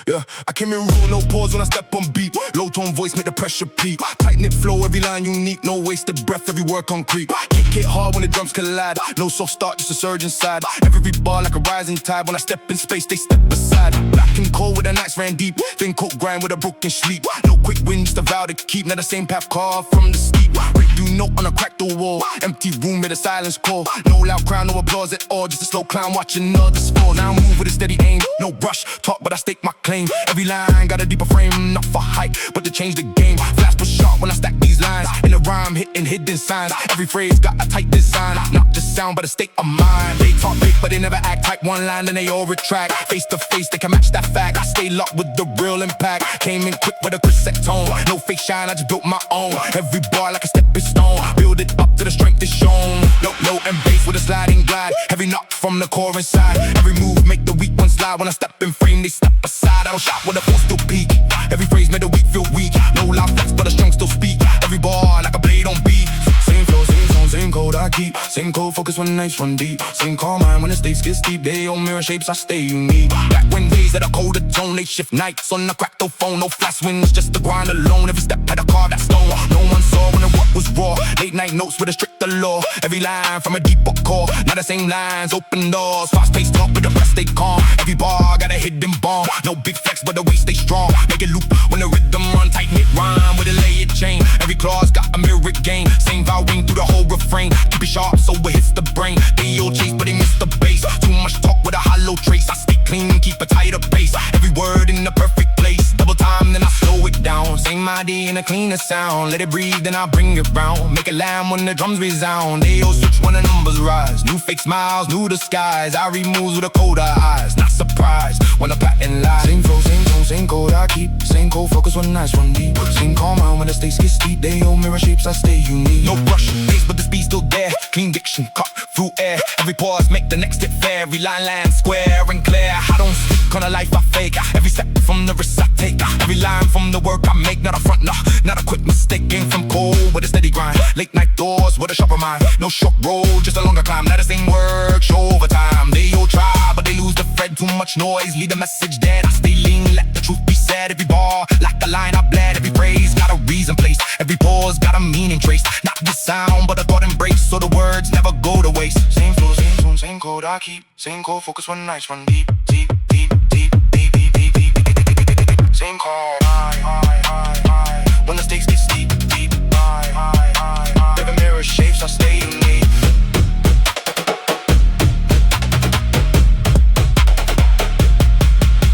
Yeah, I came in raw, no pause when I step on beat. Low tone voice make the pressure peak. Tight knit flow, every line unique. No wasted breath, every word concrete. Kick it hard when the drums collide. No soft start, just a surge inside. Every bar like a rising tide. When I step in space, they step aside. Black and cold with the nights ran deep. Then coke grind with a broken sleep. No quick wins, the vow to keep. Now the same path carved from the steep. Breakthrough note on a cracked wall. Empty room with a silence call. No loud crowd, no applause at all. Just a slow clown watching others fall. Now I move with a steady aim. No rush, talk but I stake my claim. Every line got a deeper frame. Not for hype, but to change the game. Flash but sharp when I stack these lines. In the rhyme, hitting hidden signs. Every phrase got a tight design. Not just sound, but a state of mind. They talk big, but they never act. Type one line, then they all retract. Face to face, they can match that fact. I stay locked with the real impact. Came in quick with a good set tone. No fake shine, I just built my own. Every bar like a stepping stone. Build it up to the strength is shown. Low and bass with a sliding glide. Heavy knock from the core inside. Every move make the weak one slide. When I step in frame, they step aside. I don't shot with a force to peak. Every phrase made the weak feel weak. No loud flex, but the strong still speak. Every bar like a blade on beat. Same flow, same tone, same code I keep. Same code, focus when the nights run deep. Same calm mind when the stakes get steep. They all mirror shapes, I stay unique. Back when days at a colder tone, they shift nights on the cracked phone. No flash wins, just the grind alone. Every step had a carve that stone. No one saw when the work was raw. Late night notes with a stricter law. Every line from a deeper core. Now the same lines, open doors. Fast paced talk, but the rest stay calm. Every bar got a hidden bomb. No big flex, but the weight stay strong. Make it loop when the rhythm run tight, knit rhyme with a layered chain. Every clause got a mirrored game. Same vowel ring through the whole refrain. Keep it sharp so it hits the brain. They all chase, but they miss the bass. Too much talk with a hollow trace. I stay clean and keep a tighter pace. Every word in the perfect place. Double time, then I slow it down. Same idea in a cleaner sound. Let it breathe, then I bring it round. Make it lamb when the drums resound. They all switch when the numbers rise. New fake smiles, new disguise. I read moves with a colder eyes. Not surprised when the pattern lies. Same flow, same tone, same code I keep. Same code, focus when the nights run deep. Same calm mind when the stakes get steep. They all mirror shapes, I stay unique. No brush, pace, but the speed still there. Clean diction, cut through air. Every pause make the next hit fair. Every line lands square and clear. I don't stick on a life I fake. Every step from the risk I take. Every line from the work I make. Not a front, no, not a quick mistake. Game from cold with a steady grind. Late night doors with a sharper mind. No short road, just a longer climb. Not the same work, show over time. They all try, but they lose the thread. Too much noise, leave the message dead. I stay lean, let the truth be said. Every bar, like the line I bled. Every phrase got a reason placed. Every pause got a meaning traced. Not the sound, but a thought embraced. So the words never go to waste. Same flow, same tone, same code I keep. Same code, focus when the nights run deep. Deep, deep, deep, deep, deep, deep, deep, deep. Same call, high. When the stakes get steep, deep, high. Never mirror shapes, I stay unique.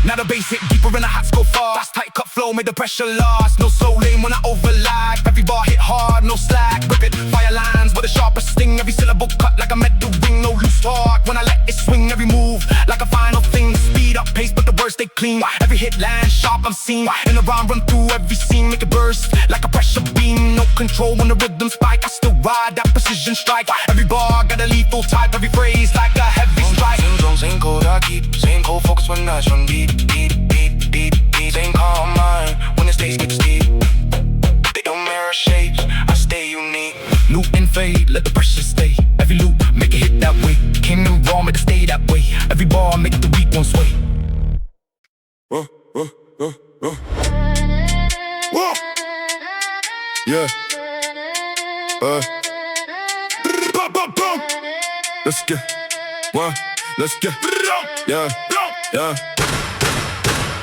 Now the bass hit deeper and the hats go fast. Fast tight cut flow made the pressure last. No slow lane when I overlap. Every bar hit hard, no slack. Rip it, fire lines with the sharpest sting. Every syllable cut like a metal ring. No loose talk when I let it swing. Every move like a final thing. Speed up pace but the words stay clean. Every hit lands sharp I'm seen. And the rhyme run through every scene. Make it burst like a pressure beam. No control when the rhythm spike. I still ride that precision strike. Every bar got a lethal type. Every phrase like a heavy strike. Same zone, same code I keep. Same code focus when nights run deep. Deep, deep, deep, deep. Same calm mind when the stakes get steep. They don't mirror shapes, I stay unique. Loop and fade, let the pressure stay. Every loop, make it hit that way. Came in wrong, made it stay that way. Every bar, make the weak one sway. Yeah. Let's get one. Let's get yeah.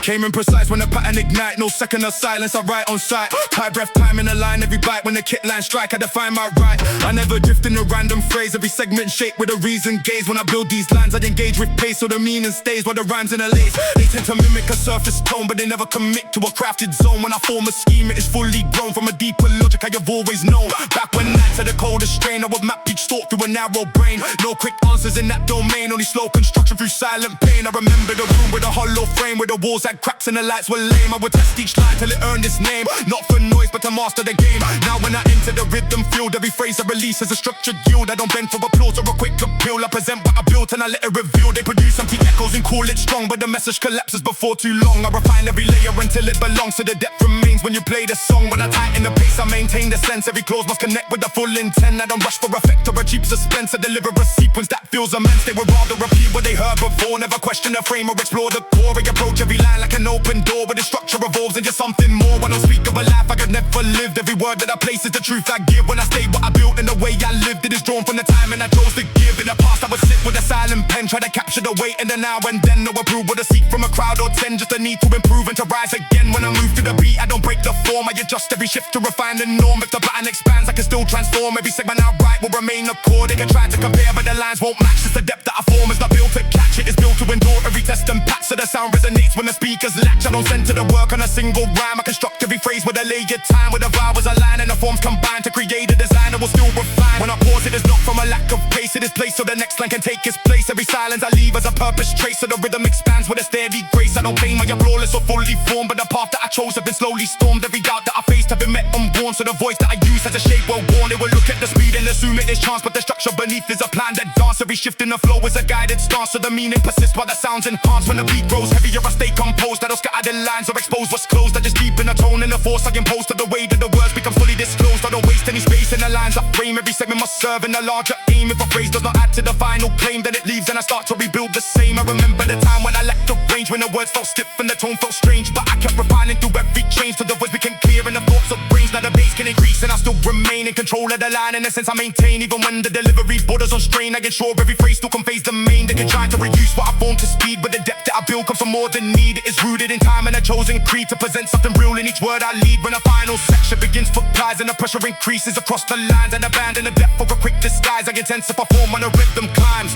Came in precise when the pattern ignite. No second of silence, I write on sight. High breath, time in the line, every bite. When the kit line strike, I define my right. I never drift in a random phrase. Every segment shaped with a reason gaze. When I build these lines, I engage with pace. So the meaning stays while the rhymes in a lace. They tend to mimic a surface tone, but they never commit to a crafted zone. When I form a scheme, it is fully grown from a deeper logic I have always known. Back when nights had the coldest strain, I would map each thought through a narrow brain. No quick answers in that domain, only slow construction through silent pain. I remember the room with a hollow frame, where the walls had cracks and the lights were lame. I would test each line till it earned its name. Not for noise but to master the game. Now when I enter the rhythm field, every phrase I release is a structured yield. I don't bend for applause or a quick appeal. I present what I built and I let it reveal. They produce empty echoes and call it strong, but the message collapses before too long. I refine every layer until it belongs, so the depth remains when you play the song. When I tighten the pace, I maintain the sense. Every clause must connect with the full intent. I don't rush for effect or a cheap suspense. I deliver a sequence that feels immense. They would rather repeat what they heard before, never question the frame or explore the core. I approach every line like a an open door where the structure evolves into something more. When I speak of a life I could never lived, every word that I place is the truth I give. When I state what I built and the way I lived, it is drawn from the time and I chose to give. In the past I would sit with a silent pen, try to capture the weight in the now and then. No approval to seek from a crowd or 10, just a need to improve and to rise again. When I move to the beat I don't break the form, I adjust every shift to refine the norm. If the pattern expands I can still transform, every segment I write will remain a core. They can try to compare but the lines won't match, it's the depth that I form. It's not built to catch it, it's built to endure every test and patch. So the sound resonates when the speakers latch. I don't center the work on a single rhyme, I construct every phrase with a layered time, with the vowels align and the forms combine to create a design that will still refine. When I pause it is not from a lack of pace, it is placed so the next line can take its place. Every silence I leave as a purpose trace, so the rhythm expands with a steady grace. I don't claim I am flawless or fully formed, but the path that I chose have been slowly stormed. Every doubt that I faced have been met unborn, so the voice that I use has a shape well worn. They will look at the speed and assume it is chance, but the structure beneath is a plan that dance. Every shift in the flow is a guided stance, so the meaning persists while the sounds enhance. When the beat grows heavier I stay composed, I don't scatter the lines or expose what's closed. I just deepen the tone and the force I impose to the way that the words become fully disclosed. I don't waste any space in the lines I frame, every segment must serve in a larger aim. If a phrase does not add to the final claim, then it leaves and I start to rebuild the same. I remember the time when I lacked the range, when the words felt stiff and the tone felt strange, but I kept refining through every change till the words became clear and the thoughts of brains. Now the bass can increase and I still remain in control of the line, in the sense I maintain. Even when the delivery borders on strain, I ensure every phrase still conveys the main. They can try to reduce what I form to speed, but the depth that I build comes from more than need. It is rooted in time and a chosen creed to present something real in each word I lead. When the final section begins for ties and the pressure increases across the lines, and abandon the depth of a quick disguise, I intensify form when the rhythm climbs.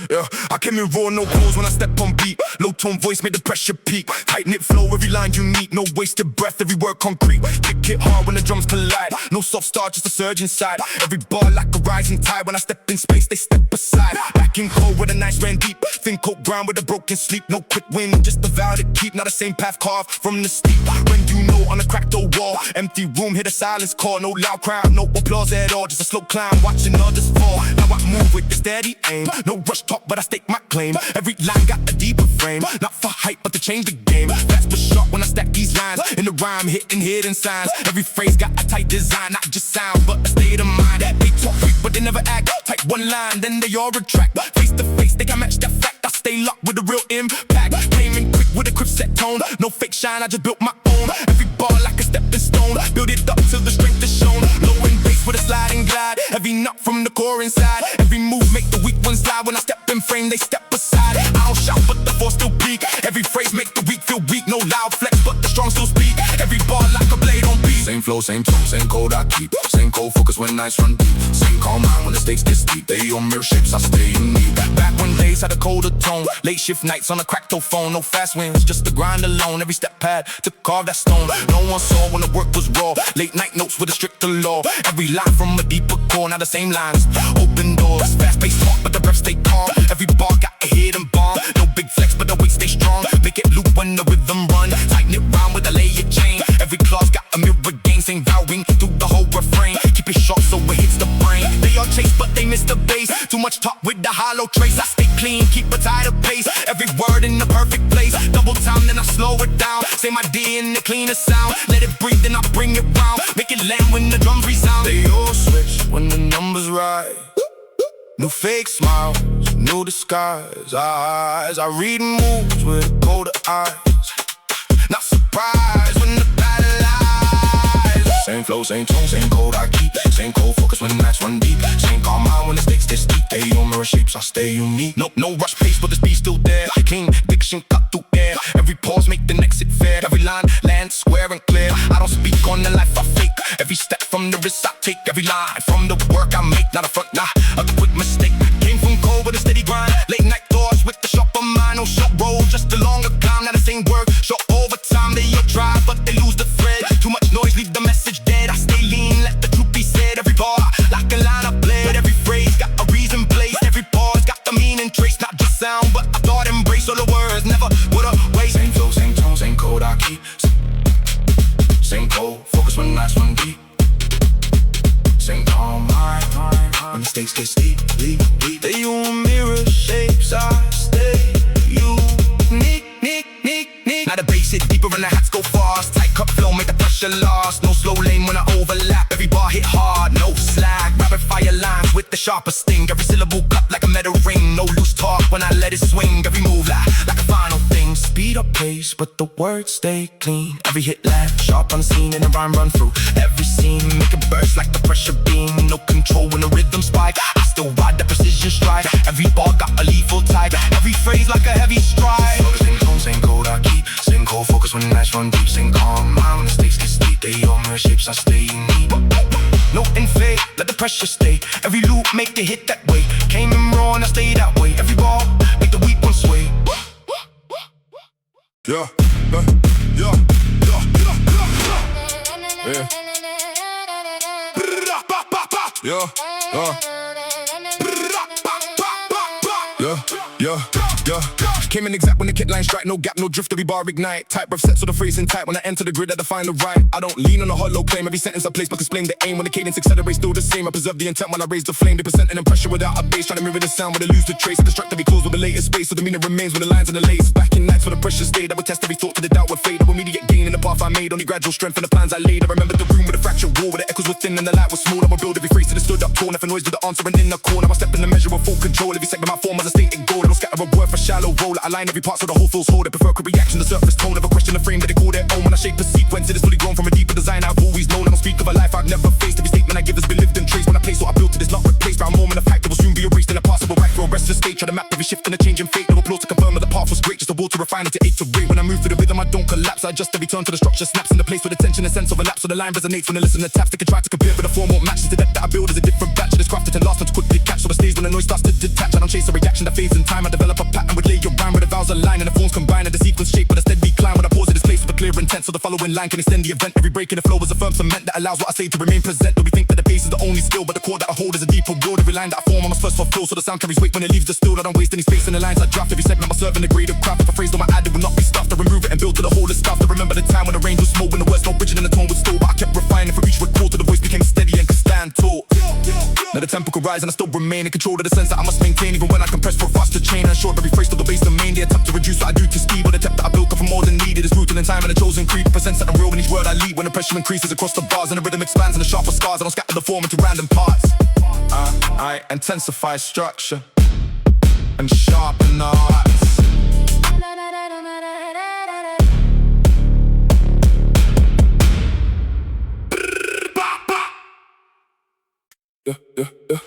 Yeah. I came in raw, no pause when I step on beat. Low tone voice made the pressure peak. Tight knit flow, every line unique. No wasted breath, every word concrete. Kick it hard when the drums collide. No soft start, just a surge inside. Every bar like a rising tide. When I step in space, they step aside. Back in cold with a nice ran deep. Thin coat ground with a broken sleep. No quick win, just the vow to keep. Not the same path carved from the steep. When you know on a cracked old wall, empty room, hear the silence call. No loud crowd, no applause at all. Just a slow climb, watching others fall. Now I move with the steady aim. No rush talk, but I stake my claim. Every line got a deeper frame, not for hype, but to change the game. That's for sharp when I stack these lines. In the rhyme, hitting hidden signs. Every phrase got a tight design, not just sound, but a state of mind. They talk quick, but they never act. Type one line, then they all retract. Face to face, they can match that fact. I stay locked with a real impact. Claiming quick with a crisp set tone. No fake shine, I just built my own. Every bar like a stepping stone. Build it up till the strength is shown. Low in bass with a sliding glide. Every nut from the core inside. Every move make the weak ones slide. When I step in frame, they step aside. I don't shout, but the force still peak. Every phrase make the weak feel weak. No loud flex, but the strong still speak. Every bar like a blade on beat. Same flow, same tone, same code I keep. Same cold focus when nights run deep. Same calm mind when the stakes get steep. They on mirror shapes, I stay unique. Back when days had a colder tone. Late shift nights on a cracked phone. No fast wins, just the grind alone. Every step pad to carve that stone. No one saw when the work was raw. Late night notes with a stricter law. Every line from a deeper core, now the same lines. Open doors, fast paced talk, but the breath stay calm. Every bar got a hidden bomb. No big flex, but the weight stay strong. Make it loop when the rhythm run. Tighten it round with a layered chain. Every clause got a mirror game. Same vowing through the whole refrain. Keep it sharp so it hits the brain. They all chase, but they miss the base. Too much talk with the hollow trace. I stay clean, keep a tighter pace. Every word in the perfect place. Double time, then I slow it down. Say my D in the cleanest sound. Let it breathe, then I bring it round. Make it land when the drums resound. They all switch when the numbers rise. New fake smiles, new disguise. Eyes, I read moves with colder eyes. Not surprised when the battle lies. Same flow, same tone, same code I keep. Same cold focus when nights run deep. Same calm mind when the stakes get steep. They on mirror shapes, I stay unique. No rush pace, but the speed still there. Clean diction cut through air. Every pause make the next hit fair. Every line land square and clear. I don't speak on the life I fake. Every step from the risk I take. Every line from the work I make. Not a front, nah, a quick mistake. Came from cold with a steady grind. Late night thoughts with the sharper mind. No short roll, just a longer climb. Not the same work, short overtime. They all try, but they lose the thread. Too much noise, leave the message dead. I stay lean, let the truth be said. Every bar, like a line of blade. Every phrase got a reason placed. Every pause got the meaning traced. Not just sound, but I thought embrace all the words. Never would have waste. Same flow, same tone, same code I keep. Same cold, focus when nights run deep. Same calm mind when the stakes get steep. They on mirror shapes, I stay unique. Now the bass hit deeper and the hats go fast. Tight cut flow, make the pressure sharper sting. Every syllable cut like a metal ring. No loose talk when I let it swing. Every move like a final thing. Speed up pace, but the words stay clean. Every hit left, sharp on the scene, and a rhyme run through every scene. Make it burst like the pressure beam. No control when the rhythm spike. I still ride the precision strike. Every bar got a lethal type. Every phrase like a heavy stride. Sing tone, sing cold, I keep. Sing cold, focus when the nights run deep. Sing calm, mind when the stakes get steep. They all mirror shapes, I stay unique. No in fade, let the pressure stay. Every loop make the hit that way. Came in raw and I stay that way. Every ball make the weak one sway. Yeah, yeah, yeah, yeah, yeah. Yeah, yeah, yeah. Came in exact when the kit line strike. No gap, no drift, every bar ignite. Tight breath sets so the phrase in tight. When I enter the grid, I define the right. I don't lean on a hollow claim. Every sentence I place but explain the aim. When the cadence accelerates, still the same. I preserve the intent when I raise the flame. They present an impression without a bass. Trying to mirror the sound when I lose the trace. I distract every clause with the latest space. So the meaning remains when the lines and the lace. Back in nights when the pressure stayed. I would test every thought to the doubt would fade. I would immediate gain in the path I made. Only gradual strength in the plans I laid. I remember the room with the fractured wall. Where the echoes were thin and the light was small. I would build every phrase till it stood up tall. Never noise with the answer and in the corner. I step in the measure of full control. Every segment my form as a stated goal. I don't scatter a word for shallow roll. I align every part so the whole feels whole. I prefer quick reaction, the surface tone of a question, the frame that they call their own. When I shape the sequence, it is fully grown from a deeper design I've always known. I don't speak of a life I've never faced. Every statement I give has been lived and traced. When I place what I built, it is not replaced by a moment of hype that will soon be erased in a possible right for a restless state. Try to map every shift in a changing fate. No applause to confirm that the path was great. Just a will to refine it to 8 to rate. When I move through the rhythm, I don't collapse. I adjust every turn to the structure snaps in the place where the tension and sense overlaps. So the line resonates when the listener taps. They can try to compare, but the form won't match. The depth that I build is a different batch. It is crafted and last one to quickly catch. So the stage when the noise starts to detach. I don't chase a reaction that fades in time. I develop a pattern with layer rhyme where the vowels align and the forms combine and the sequence shape with a steady climb. When I pause it is placed with a clear intent, so the following line can extend the event. Every break in the flow is a firm cement that allows what I say to remain present. Though we think that the bass is the only skill, but the chord that I hold is a deeper will. Every line that I form I must first fulfill, so the sound carries weight when it leaves the still. I don't waste any space in the lines I draft. Every segment must serve in the greater craft. If a phrase don't add, it will not be stuffed. I remove it and build to the whole is stuffed. I remember the time when the range was small, when the words no bridging and the tone was still. But I kept refining for each record till the voice became steady and could stand tall. Now the tempo could rise and I still remain in control of the sense that I must maintain. Even when I compress for a faster chain, unsure of every phrase till the bass domain. The attempt to reduce what I do to speed, but the depth that I built up for more than needed is brutal in time and a chosen creed. Presents something real in each word I lead. When the pressure increases across the bars and the rhythm expands and the sharper scars, I don't scatter the form into random parts. I intensify structure and sharpen the arts. Yeah, yeah, yeah.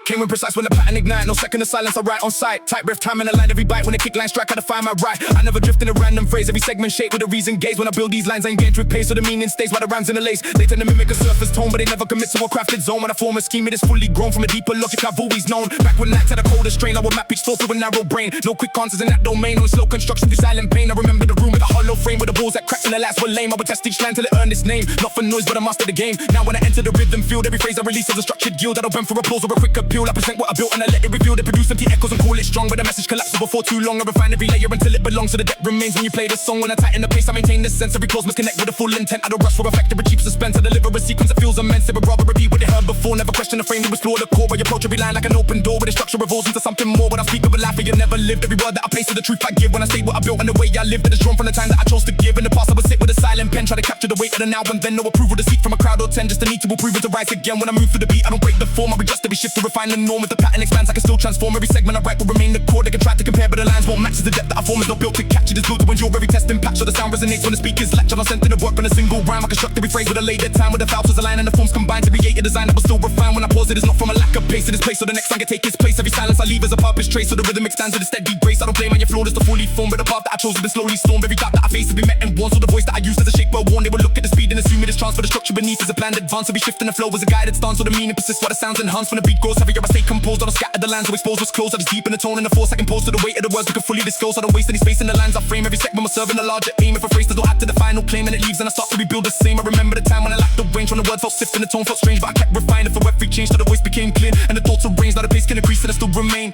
Came in precise when the pattern ignite. No second of silence, I write on sight. Tight breath, time and align every bite. When the kick line strike, I define my right. I never drift in a random phrase. Every segment shaped with a reason gaze. When I build these lines, I engage with pace, so the meaning stays while the rhymes in the lace. They tend to mimic a surface tone, but they never commit to a crafted zone. When I form a scheme, it is fully grown from a deeper logic I've always known. Back when nights had a colder strain, I would map each thought through a narrow brain. No quick answers in that domain, no slow construction through silent pain. I remember the room with a hollow frame, with the balls that cracked and the last were lame. I would test each line till it earned its name. Not for noise, but I mastered the game. Now when I enter the rhythm field, every phrase I release is a structured guild. I don't bend for applause or a quick appeal. I present what I built and I let it reveal. They produce empty echoes and call it strong, but the message collapses before too long. I refine every layer until it belongs, so the depth remains when you play the song. When I tighten the pace, I maintain the sense. Every clause must connect with the full intent. I don't rush for effect or a cheap suspense. I deliver a sequence that feels immense. They would rather repeat what they heard before. Never question the frame to explore the core. I approach every line like an open door, where the structure revolves into something more. When I speak of a life I never lived, every word that I place is the truth I give. When I state what I built and the way I lived, it is drawn from the time that I chose to give. In the past I would sit with a silent pen, try to capture the weight of the now and then. No approval to seek from a crowd or 10, just the need to approve and to rise again. When I move through the beat, I don't break the form. I adjust every shift to refine the norm. As the pattern expands, I can still transform. Every segment I write will remain the core. They can try to compare, but the lines won't match. The depth that I form is not built to catch it. It's built to endure every test and patch. So the sound resonates when the speakers latch. I'm not sent in the work from a single rhyme. I construct every phrase with a later time, with the vowels align and the forms combined to create a design that will still refine. When I pause, it is not from a lack of pace. It is place, so the next song can take its place. Every silence I leave is a purpose trace, so the rhythm extends with a steady grace. I don't blame on your flaw, it's the fully formed, but the path that I chose has been slowly stormed. Every doubt that I face has been met and worn, so the voice that I use as a shape well worn. They will look at the speed and assume it is transfer. The structure beneath is a planned advance. Every shift in the flow is a guided stance, so the meaning persists while the sounds enhance. When the beat grows heavier, I stay composed. I don't scatter the lines, so expose what's close. I just deepen the tone and the force I compose to the weight of the words we can fully disclose. I don't waste any space in the lines I frame. Every segment must serve in a larger aim. If a phrase does not add to the final claim, then it leaves and I start to rebuild the same. I remember the time when I lacked the range, when the words felt stiff and the tone felt strange, but I kept refining for every change till the voice became clear and the thoughts arranged. Now the pace can increase and I still remain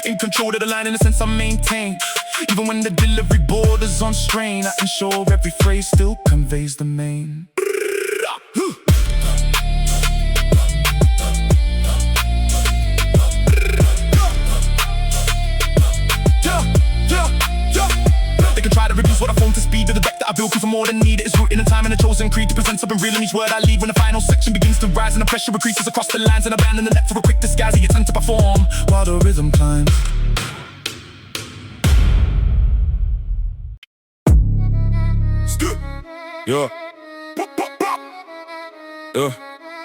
in control of the line in the sense I maintain. Even when the delivery borders on strain, I ensure every phrase still conveys the main. more than need. It is rooted in time and a chosen creed to present something real in each word I leave. When the final section begins to rise and the pressure increases across the lines, and abandon the net for a quick disguise, he attempts to perform while the rhythm climbs. Yeah.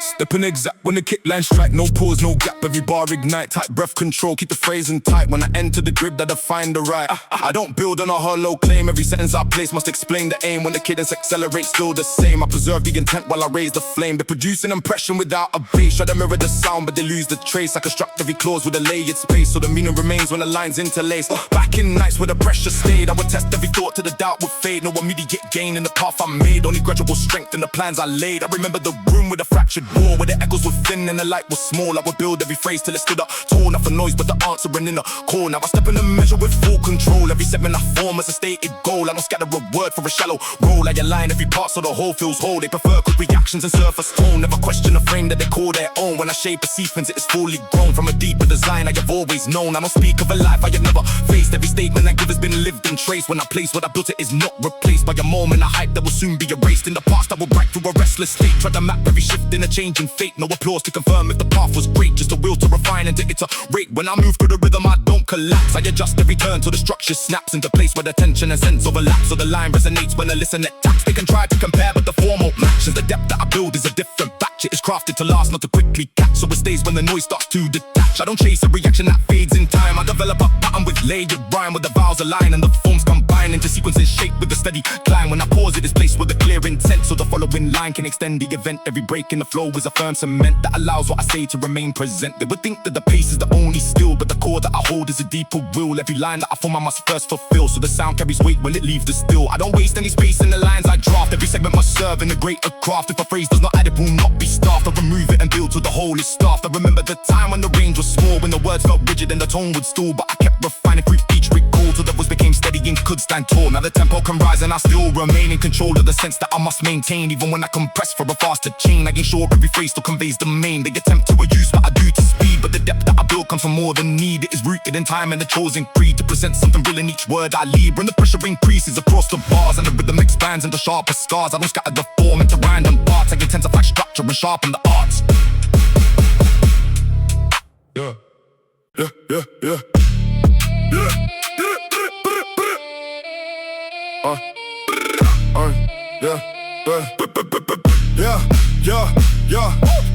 Stepping exact when the kick line strike, no pause, no gap, every bar ignite. Tight breath control, keep the phrasing tight. When I enter the grip that define the right, I don't build on a hollow claim. Every sentence I place must explain the aim. When the cadence accelerates, still the same. I preserve the intent while I raise the flame. They produce an impression without a base. Try to mirror the sound, but they lose the trace. I construct every clause with a layered space, so the meaning remains when the lines interlace. Back in nights where the pressure stayed, I would test every thought till the doubt would fade. No immediate gain in the path I made, only gradual strength in the plans I laid. I remember the room with a fractured wall, where the echoes were thin and the light was small. I would build every phrase till it stood up tall, not for noise but the answering in the core. Now I step in the measure with full control. Every segment I form as a stated goal. I don't scatter a word for a shallow roll. I align every part so the whole feels whole. They prefer quick reactions and surface tone, never question the frame that they call their own. When I shape a sequence, it is fully grown from a deeper design I have always known. I don't speak of a life I have never faced. Every statement I give has been lived and traced. When I place what I built, it is not replaced by a moment, a hype that will soon be erased. In the past I will break through a restless state, try to map every shift in a changing fate. No applause to confirm if the path was great, just a will to refine and to iterate. When I move through the rhythm I don't collapse, I adjust every turn till the structure snaps into place where the tension and sense overlaps, so the line resonates when the listener taps. They can try to compare but the form won't match, as the depth that I build is a different batch. It is crafted to last, not to quickly catch, so it stays when the noise starts to detach. I don't chase a reaction that fades in time. I develop a pattern with layered rhyme, where the vowels align and the forms combine into sequences shaped with a steady climb. When I pause, it is placed with a clear intent, so the following line can extend the event. Every break in the flow is a firm cement that allows what I say to remain present. They would think that the pace is the only skill, but the core that I hold is a deeper will. Every line that I form I must first fulfill, so the sound carries weight when it leaves the still. I don't waste any space in the lines I draft. Every segment must serve in a greater craft. If a phrase does not add, it will not be staffed. I remove it and build till the whole is staffed. I remember the time when the range was small, when the words felt rigid and the tone would stall, but I kept refining through each recall till the voice became steady and could stand tall. Now the tempo can rise and I still remain in control of the sense that I must maintain. Even when I compress for a faster chain, I ensure every phrase still conveys the main. They attempt to reduce what I do to speed, but the depth that I build comes from more than need. It is rooted in time and the chosen creed to present something real in each word I lead. When the pressure increases across the bars and the rhythm expands into sharper scars, I don't scatter the form into random parts. I intensify structure and sharpen the arts. Yeah, yeah, yeah, yeah.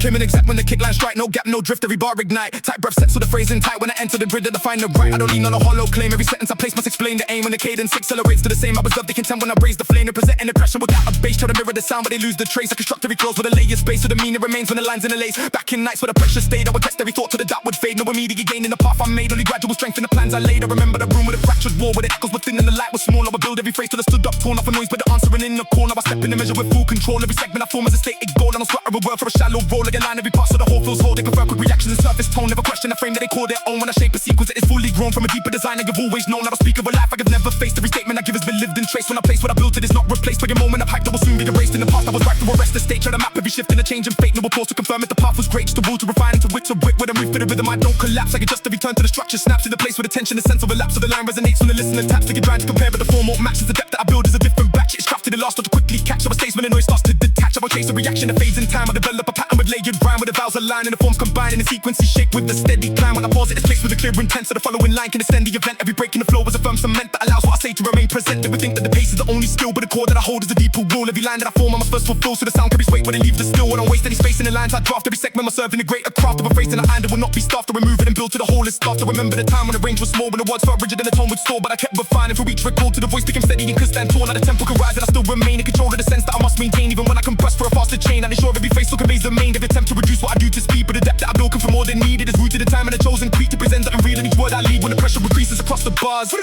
Came in exact when the kick line strike, no gap, no drift, every bar ignite. Tight breath sets with the phrasing tight when I enter the grid to define the right. I don't lean on a hollow claim, every sentence I place must explain the aim. When the cadence accelerates to the same, I preserve the content when I raise the flame. They present an impression without a bass, try to mirror the sound but they lose the trace. I construct every clause with a layered space, so the meaning remains when the lines interlace. Back in nights where the pressure stayed, I would test every thought till the doubt would fade. No immediate gain in the path I made, only gradual strength in the plans I laid. I remember the room with a fractured wall, where the echoes were thin and the light was small. I would build every phrase till it stood up tall, not for noise but the answering in the corner. I step in the measure with full control, every segment I form as a stated goal. I don't scatter a word for a shallow roll, like a line every part so the whole feels whole. They prefer quick reactions and surface tone, never question the frame that they call their own. When I shape a sequence, it is fully grown from a deeper design I have always known. I don't speak of a life I have never faced. Every statement I give has been lived and traced. When I place what I built, it is not replaced by a moment of hype that will soon be erased. In the past I was right to arrest the state, try to map every shift in a change in fate. No applause to confirm if the path was great, just a will to refine into wit to wit. When I move to the rhythm I don't collapse, I adjust every turn to the structure snaps in the place where the tension, the sense overlaps, so the line resonates when the listener taps. They get trying to compare but the form won't match, as the depth that I build is a different batch. It's crafted and last not to quickly catch, so it stays when the noise starts to detach. I won't chase a reaction that fades in time. I develop a pattern with layered rhyme, where the vowels align and the forms combine in a sequence is shaped with the steady climb. When I pause, it is placed with a clear intent, so the following line can extend the event. Every break in the flow is a firm cement that allows what I say to remain present. They would think that the pace is the only skill, but the core that I hold is a deeper will. Every line that I form I must first fulfill, so the sound carries weight when they leave the still. I don't waste any space in the lines I draft. Every segment must serve in a greater craft of a phrase in the hand that will not be staffed. To remove it and build to the whole is staffed. I remember the time when the range was small, when the words felt rigid and the tone would stall, but I kept refining for each recall till the voice became steady and could stand tall. Now the tempo can rise and I still remain in control of the sense that I must maintain. Even when I compress for a faster chain, I ensure every phrase still conveys the main. They attempt to reduce what I do to speed, but the depth that I build comes from more than need. It is rooted in time and a chosen creed to present something real in each word I lead. When the pressure increases across the bars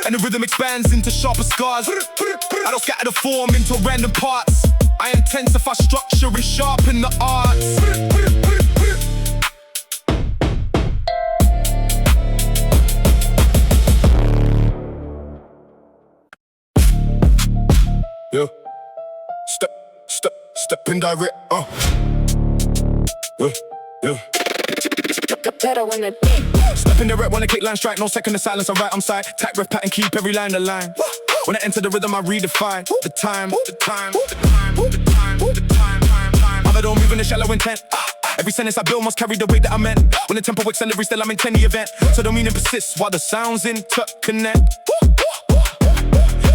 and the rhythm expands into sharper scars, I don't scatter the form into random parts. I intensify structure and sharpen the arts. Yeah. Step in direct. Yeah. Step in direct when the kick line strike, no second of silence. I write on side. Tight breath pattern, keep every line aligned. When I enter the rhythm, I redefine the time. I don't move in the shallow intent. Every sentence I build must carry the weight that I meant. When the tempo accelerates, still I maintain the event. So the meaning persists while the sounds interconnect.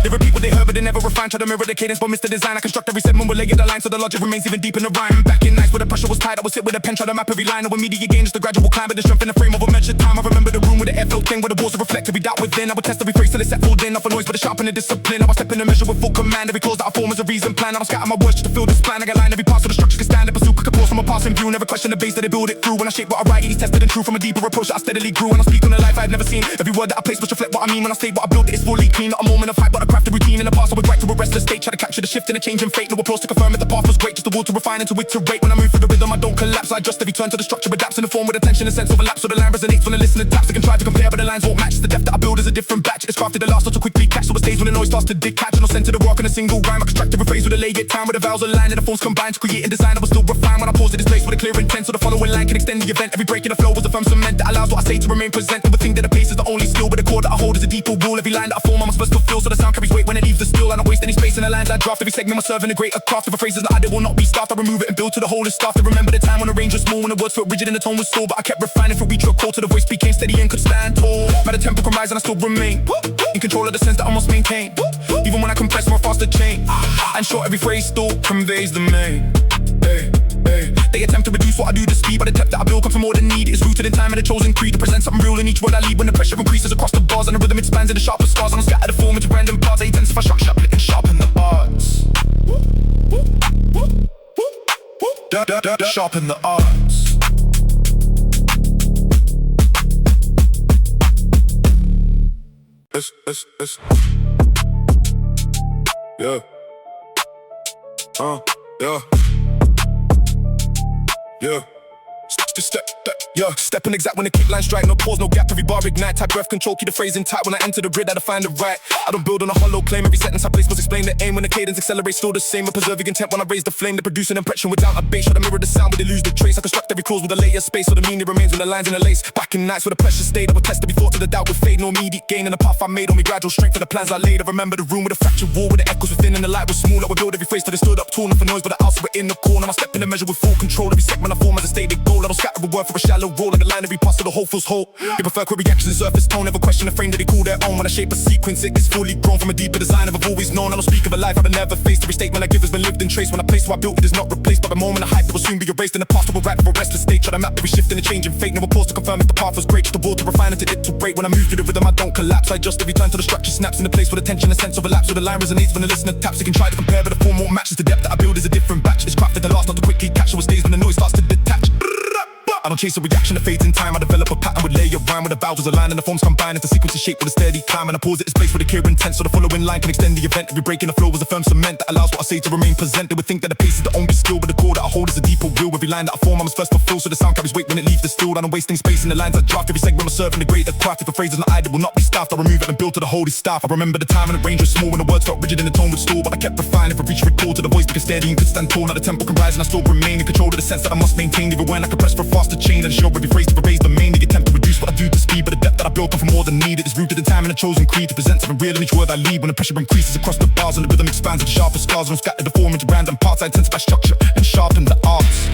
They repeat what they heard, but they never refine. Try to mirror the cadence, but miss the design. I construct every segment with layered line, so the logic remains even deep in the rhyme. Back in nights where the pressure was tight, I would sit with a pen, try to map every line. And with immediate gain, just a gradual climb, but the strength in the frame of a measured time. I remember the room with the airflow thing, where the walls are reflect every doubt within. I would test every phrase till it's set full in. Off a noise, but the sharp and the discipline. I was stepping the measure with full command. Every clause that I form is a reason plan. I don't scatter my words just to fill this plan. I got line every part so the structure can stand. And pursue quick applause from a passing view. Never question the base that they build it through. When I shape what I write, it is tested and true. From a deeper approach that I steadily grew. And I speak on a life I had never seen. Every word that I place must reflect what I mean. When I state what I built, it is fully clean. Not a moment of hype, but I craft a routine. In the past I would write to a restless state, try to capture the shift and the change in fate. No applause to confirm that the path was great, just the will to refine and to iterate. When I move through the rhythm, I don't collapse. I adjust every turn to the structure, adapts in the form with attention and sense overlaps. So the line resonates when the listener taps. They can try to compare, but the lines won't match. The depth that I build is a different batch. It's crafted the last not to quickly catch. So it stays when the noise starts to detach. And I'll send to the rock in a single rhyme. I construct every phrase with a layered time, where the vowels align and the forms combine to create and design. I will still refine when I pause at this place with a clear intent. So the following line can extend the event. Every break in the flow was a firm cement that allows what I say to remain present. Never think that the pace is the only skill, but the chord that I hold is a deeper rule. Every line that I form I must first fulfill, so the sound carries weight when it leaves the still. I don't waste any space in the lines I draft. Every segment must serve in a greater craft. If a phrase is not added, will not be staffed. I remove it and build to the whole is staffed. I remember the time when the range was small, when the words felt rigid and the tone was slow, but I kept refining for each call till the voice became steady and could stand tall. Now the tempo can rise and I still remain in control of the sense that I must maintain. Even when I compress more faster chain, and short every phrase still conveys the main. They attempt to reduce what I do to speed, but the depth that I build comes from more than need. It is rooted in time and a chosen creed to present something real in each word I lead. When the pressure increases across the bars and the rhythm expands into sharper scars, I don't scatter the form into random parts. I intensify, structure, and sharpen the arts. Sharpen the arts. Yeah. Yeah. Yeah. Step and exact when the kick line strike. No pause, no gap, every bar ignite. Tight breath control, keep the phrase intact. When I enter the grid, I define the right. I don't build on a hollow claim. Every sentence I place must explain the aim. When the cadence accelerates, still the same. I preserve the intent when I raise the flame. They produce an impression without a bass. Try to mirror the sound, but they lose the trace. I construct every clause with a layer space, so the meaning remains when the lines in the lace. Back in nights where the pressure stayed, I would test every thought till the doubt would fade. No immediate gain in the path I made. Only gradual strength for the plans I laid. I remember the room with a fractured wall, with the echoes within and the light was small. I would build every phrase till they stood up tall. Not for noise, but the outside were in the corner. I step in the measure with full control. Every segment I form as a stated goal. I don't scatter a word for a shallow roll. Like a line every pass to the whole feels whole. They prefer quick reactions and surface tone. Never question the frame that they call their own. When I shape a sequence, it is fully grown from a deeper design I've always known. I don't speak of a life I've never faced. Every statement I give has been lived and traced. When I place what I built, it is not replaced by the moment of hype that will soon be erased. In the past I will rap for a restless state. Try to map every shift and a change in fate. Never pause to confirm if the path was great. Just the will to refine it to iterate. When I move through the rhythm I don't collapse. I adjust every time till the structure snaps in the place where the tension and sense overlaps. So the line resonates when the listener taps. They can try to compare, but the form won't match. The depth that I build is a different batch. It's crafted the last not to quickly catch. So it stays when the noise starts to detach. I don't chase a reaction that fades in time. I develop a pattern with layer rhyme, where the vowels align and the forms combine into sequences shaped with a steady climb. And I pause at its place with a clear intent, so the following line can extend the event. Every break in the flow is a firm cement that allows what I say to remain present. They would think that the pace is the only skill, but the core that I hold is a deeper will. Every line that I form I must first fulfill, so the sound carries weight when it leaves the still. I don't waste any space in the lines I draft. Every segment I'm serving the greater craft. If a phrase is not added, will not be staffed. I remove it and build to the whole is staff. I remember the time when the range was small, when the words felt rigid and the tone would stall, but I kept refining for each recall to the voice became steady and could stand tall. Now the tempo can rise and I still remain in control of the sense that I must maintain. Even when I can press for a faster chain and show every phrase to erase the main. They attempt to reduce what I do to speed, but the depth that I build comes from more than need. It is rooted in time and a chosen creed to present something real in each word I lead. When the pressure increases across the bars and the rhythm expands into sharper scars, and I'm scattered the form into random parts. I intensify structure and sharpen the arts.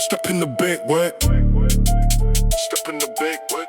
Step in the big way. Step in the big way.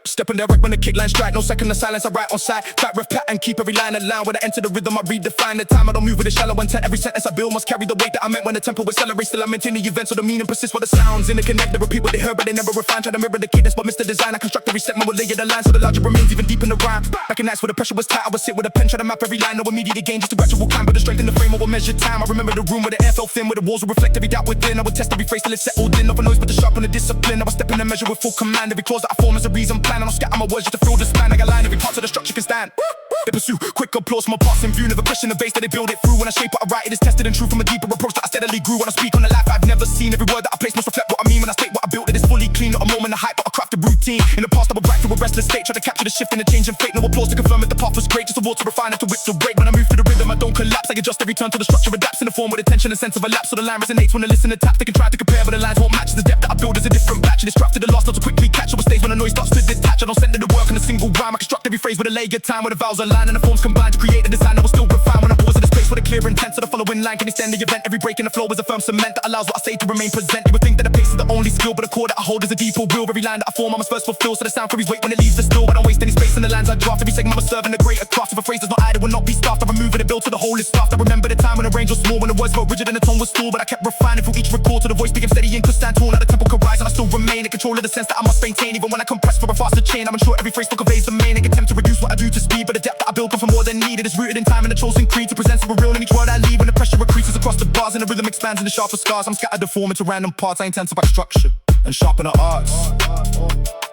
Step in direct when the kick line strike. No second of silence, I write on sight. Tight ref pattern, keep every line aligned. When I enter the rhythm, I redefine the time. I don't move with a shallow intent. Every sentence I build must carry the weight that I meant. When the tempo accelerates, still I maintain the event. So the meaning persists while the sounds interconnect. They repeat what they heard, but they never refine. Try to mirror the cadence, but miss the design. I construct every segment with layered line, so the logic remains even deep in the rhyme. Back in nights where the pressure was tight, I would sit with a pen, try to map every line. No immediate gain, just a gradual climb, but the strength in the frame I will measure time. I remember the room where the air felt thin, where the walls would reflect every doubt within. I would test every phrase till it settled in. Not for noise, but the sharp and the discipline. I was stepping the measure with full command. Every clause that I form is a reason plan. I don't scatter my words just to fill the span. I got line, every part of the structure can stand. They pursue quick applause from a passing view. Never question the base that they build it through. When I shape what I write, it is tested and true from a deeper approach that I steadily grew. When I speak on the life I've never seen, every word that I place must reflect what I mean. When I state what I built, it is fully clean. Not a moment of hype, but I craft a routine. In the past I would write through a restless state, try to capture the shift and the change in fate. No applause to confirm if the path was great, just a wall to refine it to iterate. When I move through the rhythm I don't collapse. I adjust every turn till the structure adapts in the form with attention and sense of a lapse. So the line resonates when the listener taps. They can try to compare, but the lines won't match. The depth that I build is a different batch, and it's trapped to the lost not to quickly catch. Over stage when the noise starts to detach. I don't send it to work on a single rhyme. I construct every phrase with a layered time, where the vowels align and the forms combine to create a design that will still refine. When I pause in the space with a clear intent, so the following line can extend the event. Every break in the flow is a firm cement that allows what I say to remain present. You would think that the pace is the only skill, but the core that I hold is a deeper will. Every line that I form I must first fulfill, so the sound carries weight when it leaves the still. I don't waste any space in the lines I draft. Every segment must serve in a greater craft. If a phrase is not added, will not be staffed. I remove it and build to the whole is staffed. I remember the time when the range was small, when the words felt rigid and the tone was stalled, but I kept refining through each record till the voice became steady and could stand tall. Now the tempo could rise and I still remain in control of the sense that I must maintain. Even when I compress for a faster chain, I'm unsure every phrase still conveys the main. I attempt to reduce what I do to speed, but the depth that I build comes from more than needed. It's rooted in time and the chosen creed to present something real in each word I leave. When the pressure increases across the bars and the rhythm expands in the sharper scars, I'm scattered to form into random parts. I intensify structure and sharpen the arts.